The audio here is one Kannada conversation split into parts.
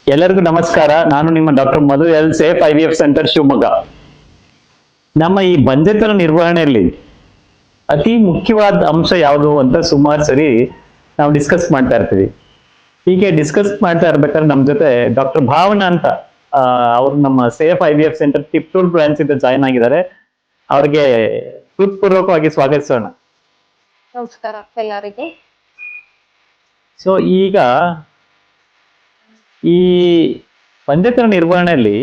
ಎಲ್ಲರಿಗೂ ನಮಸ್ಕಾರ. ನಾನು ನಿಮ್ಮ doctor Madhu L, Safe IVF centre, Shivamogga. ನಮ್ಮ ಈ ಬಂಜೆತನ ನಿರ್ವಹಣೆಯಲ್ಲಿ ಅತಿ ಮುಖ್ಯವಾದ ಅಂಶ ಯಾವುದು ಅಂತ ಸುಮಾರು ಸರಿ ನಾವು ಡಿಸ್ಕಸ್ ಮಾಡ್ತಾ ಇರ್ತೀವಿ. ಹೀಗೆ ಡಿಸ್ಕಸ್ ಮಾಡ್ತಾ ಇರ್ಬೇಕಾದ್ರೆ ನಮ್ಮ ಜೊತೆ ಡಾಕ್ಟರ್ ಭಾವನಾ ಅಂತ ಅವರು ನಮ್ಮ safe IVF centre Tiptur branch ಇಂದ ಜಾಯ್ನ್ ಆಗಿದ್ದಾರೆ. ಅವ್ರಿಗೆ ಹೃತ್ಪೂರ್ವಕವಾಗಿ ಸ್ವಾಗತಿಸೋಣ. ನಮಸ್ಕಾರ ಎಲ್ಲರಿಗೂ. ಸೊ ಈಗ ಈ ಬಂಜೆತನ ನಿರ್ವಹಣೆಯಲ್ಲಿ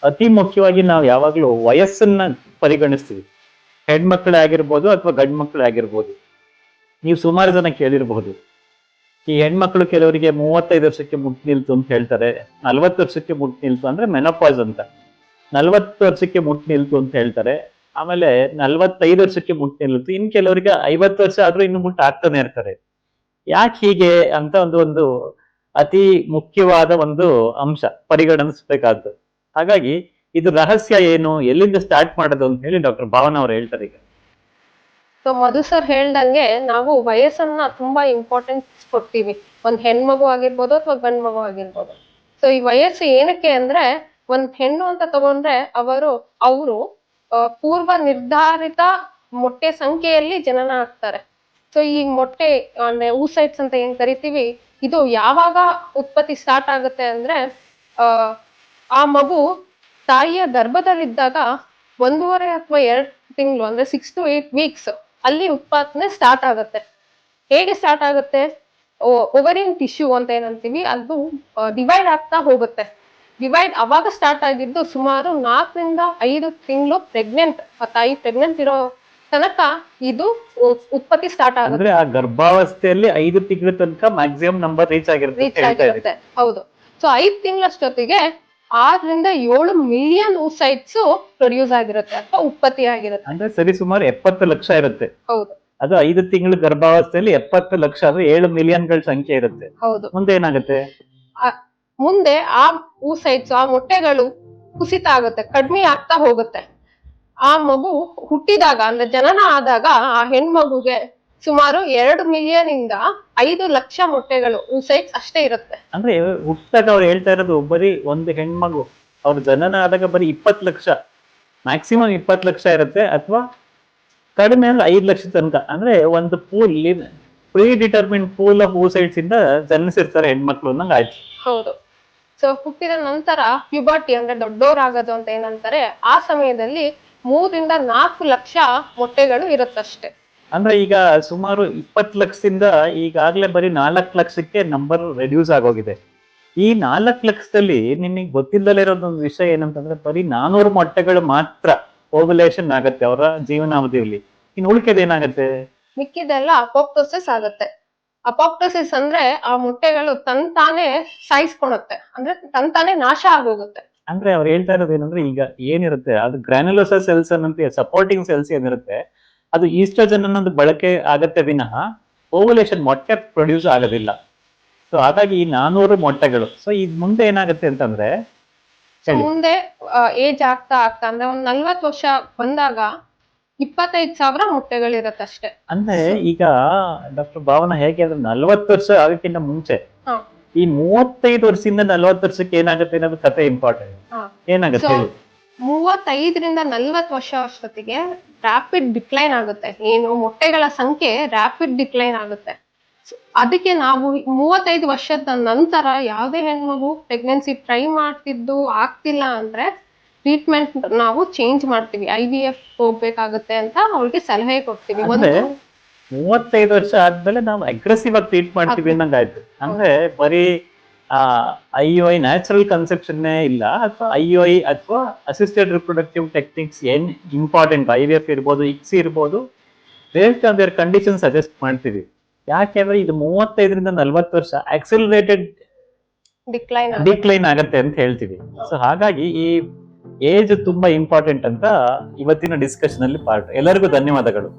ಅತಿ ಮುಖ್ಯವಾಗಿ ನಾವು ಯಾವಾಗಲೂ ವಯಸ್ಸನ್ನ ಪರಿಗಣಿಸ್ತೀವಿ. ಹೆಣ್ಮಕ್ಳೇ ಆಗಿರ್ಬೋದು ಅಥವಾ ಗಂಡು ಮಕ್ಕಳೇ ಆಗಿರ್ಬೋದು. ನೀವು ಸುಮಾರು ಜನ ಕೇಳಿರಬಹುದು, ಈ ಹೆಣ್ಮಕ್ಳು ಕೆಲವರಿಗೆ 35 ವರ್ಷಕ್ಕೆ ಮುಟ್ಟು ನಿಲ್ತು ಅಂತ ಹೇಳ್ತಾರೆ, 40 ವರ್ಷಕ್ಕೆ ಮುಟ್ಟು ನಿಲ್ತು ಅಂದ್ರೆ ಮೆನೋಪಾಸ್ ಅಂತ, 40 ವರ್ಷಕ್ಕೆ ಮುಟ್ಟು ನಿಲ್ತು ಅಂತ ಹೇಳ್ತಾರೆ, ಆಮೇಲೆ 45 ವರ್ಷಕ್ಕೆ ಮುಟ್ಟು ನಿಲ್ತು, ಇನ್ ಕೆಲವರಿಗೆ 50 ವರ್ಷ ಆದ್ರೂ ಇನ್ನು ಮುಟ್ಟು ಆಗ್ತಾನೆ ಇರ್ತಾರೆ. ಯಾಕೆ ಹೀಗೆ ಅಂತ ಒಂದು ಅತಿ ಮುಖ್ಯವಾದ ಒಂದು ಅಂಶ ಪರಿಗಣಿಸ್ಬೇಕಾದ್ದು. ಹಾಗಾಗಿ ಇದು ರಹಸ್ಯ ಏನು, ಎಲ್ಲಿಂದ ಸ್ಟಾರ್ಟ್ ಮಾಡೋದು ಅಂತ ಹೇಳಿ ಡಾಕ್ಟರ್ ಭಾವನಾ ಅವ್ರು ಹೇಳ್ತಾರೆ. ಈಗ ಸೊ ಮಧು ಸರ್ ಹೇಳ್ದಂಗೆ ನಾವು ವಯಸ್ಸನ್ನ ತುಂಬಾ ಇಂಪಾರ್ಟೆನ್ಸ್ ಕೊಡ್ತೀವಿ. ಒಂದ್ ಹೆಣ್ಮಗು ಆಗಿರ್ಬೋದು ಅಥವಾ ಗಂಡ್ ಮಗು ಆಗಿರ್ಬೋದು. ಸೊ ಈ ವಯಸ್ಸು ಏನಕ್ಕೆ ಅಂದ್ರೆ, ಒಂದ್ ಹೆಣ್ಣು ಅಂತ ತಗೊಂಡ್ರೆ ಅವರು ಪೂರ್ವ ನಿರ್ಧಾರಿತ ಮೊಟ್ಟೆ ಸಂಖ್ಯೆಯಲ್ಲಿ ಜನನ ಆಗ್ತಾರೆ. ಸೊ ಈ ಮೊಟ್ಟೆ ಅಂದ್ರೆ oocytes ಅಂತ ಏನ್ ಕರಿತೀವಿ, ಇದು ಯಾವಾಗ ಉತ್ಪತ್ತಿ ಸ್ಟಾರ್ಟ್ ಆಗುತ್ತೆ ಅಂದ್ರೆ ಆ ಮಗು ತಾಯಿಯ ಗರ್ಭದಲ್ಲಿದ್ದಾಗ 1.5 ಅಥವಾ 2 ತಿಂಗಳು ಅಂದ್ರೆ 6 to 8 ವೀಕ್ಸ್ ಅಲ್ಲಿ ಉತ್ಪಾದನೆ ಸ್ಟಾರ್ಟ್ ಆಗುತ್ತೆ. ಹೇಗೆ ಸ್ಟಾರ್ಟ್ ಆಗುತ್ತೆ? ಓವರಿನ್ ಟಿಶ್ಯೂ ಅಂತ ಏನಂತೀವಿ, ಅದು ಡಿವೈಡ್ ಆಗ್ತಾ ಹೋಗುತ್ತೆ. ಡಿವೈಡ್ ಅವಾಗ ಸ್ಟಾರ್ಟ್ ಆಗಿದ್ದು ಸುಮಾರು 4 ರಿಂದ 5 ತಿಂಗಳು ಪ್ರೆಗ್ನೆಂಟ್, ಆ ತಾಯಿ ಪ್ರೆಗ್ನೆಂಟ್ ಇರೋ ತನಕ ಇದು ಉತ್ಪತ್ತಿ ಸ್ಟಾರ್ಟ್ ಆಗುತ್ತೆ. ಅಂದ್ರೆ ಆ ಗರ್ಭಾವಸ್ಥೆಯಲ್ಲಿ 5 ತಿಂಗಳ ತನಕ ಮ್ಯಾಕ್ಸಿಮಮ್ ನಂಬರ್ ರೀಚ್ ಆಗಿರುತ್ತೆ. ಹೌದು. ಸೊ 5 ತಿಂಗಳಷ್ಟೊತ್ತಿಗೆ 6 ರಿಂದ 7 ಮಿಲಿಯನ್ oocytes ಪ್ರೊಡ್ಯೂಸ್ ಆಗಿರುತ್ತೆ ಅಥವಾ ಉತ್ಪತ್ತಿ ಆಗಿರುತ್ತೆ. ಅಂದ್ರೆ ಸರಿ ಸುಮಾರು 70 ಲಕ್ಷ ಇರುತ್ತೆ. ಹೌದು. ಅದು 5 ತಿಂಗಳ ಗರ್ಭಾವಸ್ಥೆಯಲ್ಲಿ 70 ಲಕ್ಷ ಅಂದ್ರೆ 7 ಮಿಲಿಯನ್ಗಳ ಸಂಖ್ಯೆ ಇರುತ್ತೆ. ಹೌದು. ಮುಂದೆ ಏನಾಗುತ್ತೆ? ಮುಂದೆ ಆ oocytes, ಆ ಮೊಟ್ಟೆಗಳು ಕುಸಿತ ಆಗುತ್ತೆ, ಕಡಿಮೆ ಆಗ್ತಾ ಹೋಗುತ್ತೆ. ಆ ಮಗು ಹುಟ್ಟಿದಾಗ ಅಂದ್ರೆ ಜನನ ಆದಾಗ ಆ ಹೆಣ್ಮಗುಗೆ ಸುಮಾರು 2 ಮಿಲಿಯನ್ ಇಂದ 5 ಲಕ್ಷ ಮೊಟ್ಟೆಗಳು oocytes ಅಷ್ಟೇ ಇರುತ್ತೆ. ಅಂದ್ರೆ ಹುಟ್ಟಾಗ ಅವ್ರು ಹೇಳ್ತಾ ಇರೋದು ಬರೀ ಒಂದು ಹೆಣ್ಮಗು ಅವ್ರ ಜನನ ಆದಾಗ ಬರೀ 20 ಲಕ್ಷ, ಮ್ಯಾಕ್ಸಿಮಮ್ 20 ಲಕ್ಷ ಇರುತ್ತೆ, ಅಥವಾ ಕಡಿಮೆ ಅಂದ್ರೆ 5 ಲಕ್ಷ ತನಕ. ಅಂದ್ರೆ ಒಂದು pre determine pool of oocytes ಇಂದ ಜನಿಸಿರ್ತಾರೆ ಹೆಣ್ಮಕ್ಳು ಅನ್ನಂಗ ಆಯ್ತು. ಹೌದು. ಸೊ ಹುಟ್ಟಿದ ನಂತರ ಪ್ಯೂಬರ್ಟಿ ಅಂದ್ರೆ ದೊಡ್ಡೋರಾಗೋದು ಅಂತ ಏನಂತಾರೆ, ಆ ಸಮಯದಲ್ಲಿ 3 ರಿಂದ 4 ಲಕ್ಷ ಮೊಟ್ಟೆಗಳು ಇರುತ್ತಷ್ಟೇ. ಅಂದ್ರೆ ಈಗ ಸುಮಾರು 20 ಲಕ್ಷದಿಂದ ಈಗಾಗ್ಲೇ ಬರೀ 4 ಲಕ್ಷಕ್ಕೆ ನಂಬರ್ ರೆಡ್ಯೂಸ್ ಆಗೋಗಿದೆ. ಈ 4 ಲಕ್ಷದಲ್ಲಿ ನಿಮಗೆ ಗೊತ್ತಿಲ್ಲದೆ ಇರೋದೊಂದು ವಿಷಯ ಏನಂತಂದ್ರೆ, ಬರೀ 400 ಮೊಟ್ಟೆಗಳು ಮಾತ್ರ ಓವ್ಯುಲೇಷನ್ ಆಗತ್ತೆ ಅವರ ಜೀವನಾವಧಿಯಲ್ಲಿ. ಇನ್ನು ಉಳಿಕೆದ ಏನಾಗತ್ತೆ? ಮಿಕ್ಕಿದೆಲ್ಲ ಅಪೋಪ್ಟೋಸಿಸ್ ಆಗುತ್ತೆ. ಅಪೋಪ್ಟೋಸಿಸ್ ಅಂದ್ರೆ ಆ ಮೊಟ್ಟೆಗಳು ತಂತಾನೆ ಸಾಯಿಸ್ಕೊಳುತ್ತೆ, ಅಂದ್ರೆ ತಂತಾನೆ ನಾಶ ಆಗೋಗುತ್ತೆ. ಅಂದ್ರೆ ಅವ್ರು ಹೇಳ್ತಾ ಇರೋದು ಏನಂದ್ರೆ, ಈಗ ಏನಿರುತ್ತೆ ಅದು ಗ್ರಾನ್ಯುಲೋಸಾ ಸೆಲ್ಸ್ ಅನ್ನಂತ ಸಪೋರ್ಟಿಂಗ್ ಸೆಲ್ಸ್ ಏನಿರುತ್ತೆ, ಅದು ಈಸ್ಟ್ರೋಜನ್ ಅನ್ನೋದು ಬಳಕೆ ಆಗತ್ತೆ ವಿನಃ ಓವ್ಯುಲೇಷನ್ ಮೊಟ್ಟೆ ಪ್ರೊಡ್ಯೂಸ್ ಆಗೋದಿಲ್ಲ. ಸೊ ಹಾಗಾಗಿ ಈ 400 ಮೊಟ್ಟೆಗಳು, ಸೊ ಈಗ ಮುಂದೆ ಏನಾಗುತ್ತೆ ಅಂತಂದ್ರೆ, ಮುಂದೆ ಏಜ್ ಆಗ್ತಾ ಆಗ್ತಾ ಅಂದ್ರೆ ಒಂದ್ 40 ವರ್ಷ ಬಂದಾಗ 25,000 ಮೊಟ್ಟೆಗಳಿರತ್ತೆ ಅಷ್ಟೇ. ಅಂದ್ರೆ ಈಗ ಡಾಕ್ಟರ್ ಭಾವನಾ ಹೇಗೆ ಅಂದ್ರೆ, 40 ವರ್ಷ ಆಗಕ್ಕಿಂತ ಮುಂಚೆ ಈ 35 ವರ್ಷದಿಂದ 40 ವರ್ಷಕ್ಕೆ ಏನಾಗುತ್ತೆ ಅನ್ನೋದು ಕತೆ ಇಂಪಾರ್ಟೆಂಟ್. ಏನಾಗುತ್ತೆ? 35 ರಿಂದ 40 ವರ್ಷ ಅಷ್ಟೊತ್ತಿಗೆ ರ್ಯಾಪಿಡ್ ಡಿಕ್ಲೈನ್ ಆಗುತ್ತೆ. ಏನು ಮೊಟ್ಟೆಗಳ ಸಂಖ್ಯೆ ರ್ಯಾಪಿಡ್ ಡಿಕ್ಲೈನ್ ಆಗುತ್ತೆ. ಅದಕ್ಕೆ ನಾವು 35 ವರ್ಷದ ನಂತರ ಯಾವುದೇ ಹೆಣ್ಮಗು ಪ್ರೆಗ್ನೆನ್ಸಿ ಟ್ರೈ ಮಾಡ್ತಿದ್ದು ಆಗ್ತಿಲ್ಲ ಅಂದ್ರೆ ಟ್ರೀಟ್ಮೆಂಟ್ ನಾವು ಚೇಂಜ್ ಮಾಡ್ತೀವಿ, IVF ಹೋಗ್ಬೇಕಾಗುತ್ತೆ ಅಂತ ಅವ್ರಿಗೆ ಸಲಹೆ ಕೊಡ್ತೀವಿ. 35 ವರ್ಷ ಆದ್ಮೇಲೆ ನಾವು ಅಗ್ರೆಸಿವ್ ಆಗಿ ಟ್ರೀಟ್ ಮಾಡ್ತೀವಿ ಅನ್ನಂಗಾಯ್ತು. ಅಂದ್ರೆ ಬರೀ IUI ನ್ಯಾಚುರಲ್ ಕನ್ಸೆಪ್ಷನ್ ಇಲ್ಲ, ಅಥವಾ IUI ಅಥವಾ ಅಸಿಸ್ಟೆಡ್ ರಿಪ್ರೊಡಕ್ಟಿವ್ ಟೆಕ್ನಿಕ್ಸ್ ಏನ್ ಇಂಪಾರ್ಟೆಂಟ್, IVF ಇರ್ಬೋದು, ICSI ಇರ್ಬೋದು, based on there condition suggest ಮಾಡ್ತೀವಿ. ಯಾಕೆಂದ್ರೆ ಇದು 35 ರಿಂದ 40 ವರ್ಷ ಆಕ್ಸಿಲರೇಟೆಡ್ ಡಿಕ್ಲೈನ್ ಆಗತ್ತೆ ಅಂತ ಹೇಳ್ತೀವಿ. ಸೊ ಹಾಗಾಗಿ ಈ ಏಜ್ ತುಂಬಾ ಇಂಪಾರ್ಟೆಂಟ್ ಅಂತ ಇವತ್ತಿನ ಡಿಸ್ಕಷನ್ ಅಲ್ಲಿ ಪಾರ್ಟ್. ಎಲ್ಲರಿಗೂ ಧನ್ಯವಾದಗಳು.